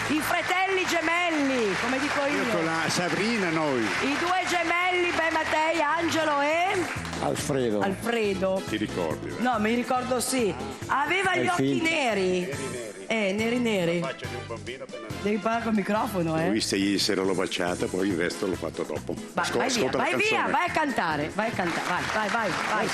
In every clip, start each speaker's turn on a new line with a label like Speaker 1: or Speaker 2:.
Speaker 1: i fratelli gemelli, come dico io.
Speaker 2: Con la Sabrina noi.
Speaker 1: I due gemelli, Mattei, Angelo e
Speaker 3: Alfredo.
Speaker 2: Ti ricordi?
Speaker 1: no, mi ricordo sì. Aveva gli occhi neri. Neri.
Speaker 2: La faccia di un bambino appena nato.
Speaker 1: Devi parlare col microfono,
Speaker 2: L'ho vista ieri sera, l'ho baciata, poi il resto l'ho fatto dopo.
Speaker 1: Vai via,
Speaker 2: ascolta la
Speaker 1: vai via,
Speaker 2: canzone.
Speaker 1: vai a cantare, vai.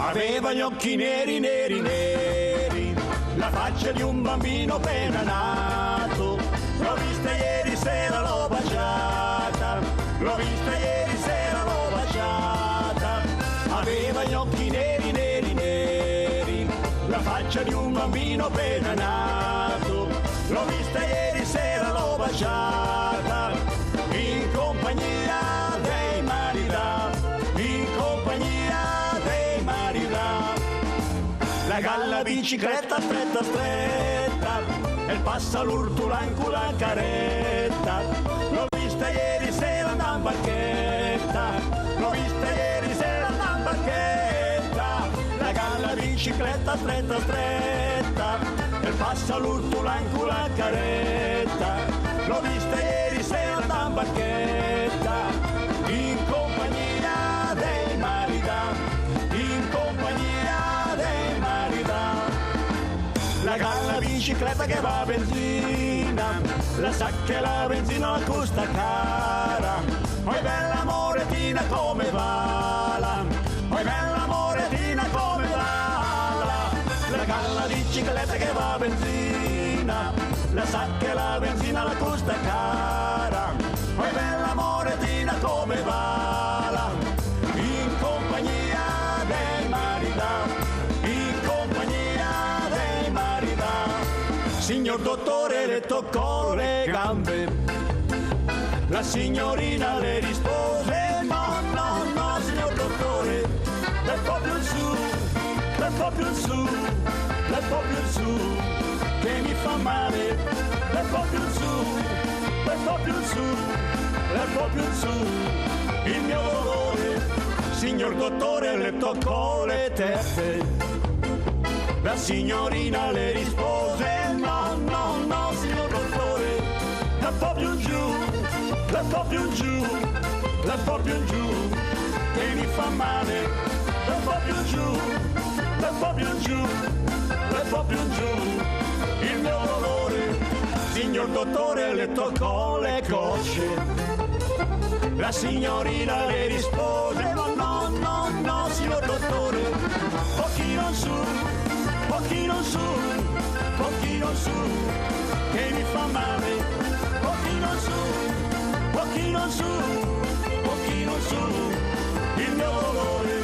Speaker 4: Aveva gli occhi neri, la faccia di un bambino appena nato. L'ho vista ieri sera, l'ho baciata. L'ho vista ieri sera, l'ho baciata. Aveva gli occhi neri, la faccia di un bambino appena nato. L'ho vista ieri sera, l'ho baciata. In compagnia dei Marida, in compagnia dei Marida. La galla bicicletta stretta, e passa l'urtulanco caretta. L'ho vista ieri sera da barchetta, l'ho vista ieri sera da barchetta. La galla bicicletta stretta, e passa l'urtulanco caretta. L'ho vista ieri sera da barchetta, in compagnia dei Marida, in compagnia dei Marida. La galla bicicletta che va a benzina, la sa che la benzina la costa cara. Oi bella moretina come vala, oi bella moretina come vala. La galla bicicletta che va a benzina, la sa che la benzina la costa cara. Oi bella moretina come vala, in compagnia dei Marida, in compagnia dei Marida. Signor dottore le toccò le gambe, la signorina le rispose no, signor dottore, lei proprio in su, lei proprio in su, lei proprio in su, che mi fa male, lei proprio in su, lei proprio in su, lei proprio in su, il mio dolore. Signor dottore le toccò le teste, la signorina le rispose no, signor dottore, lei proprio in giù, lei proprio in giù, lei proprio in giù, che mi fa male, lei proprio in giù, lei proprio in giù, lei proprio in giù, il mio dolore. Signor dottore le toccò le cosce, la signorina le rispose no, signor dottore, pochino in su, pochino in su, pochino in su, che mi fa male, pochino in su, pochino in su, pochino in su, il mio dolore.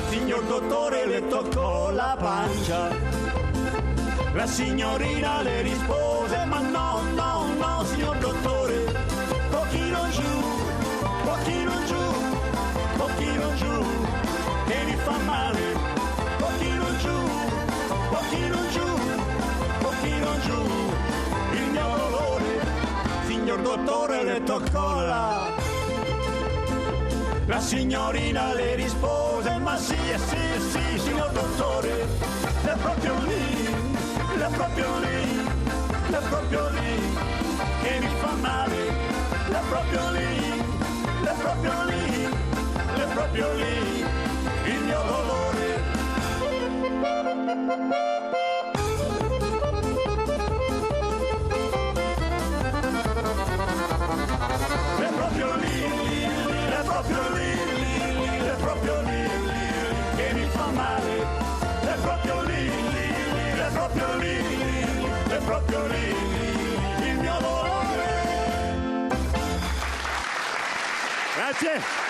Speaker 4: Signor dottore le toccò la pancia, la signorina le rispose no, signor dottore, pochino in giù, pochino in giù, pochino in giù, che mi fa male, pochino in giù, pochino in giù, pochino in giù, il mio dolore. Signor dottore le toccò la signorina le rispose ma sì, signor dottore, è proprio lì, è proprio lì, è proprio lì, che mi fa male, è proprio lì, è proprio lì, è proprio lì, il mio dolore. È proprio lì, è proprio lì, è proprio lì, che mi fa male, è proprio lì, è proprio lì, è proprio lì, il mio dolore.
Speaker 2: Grazie.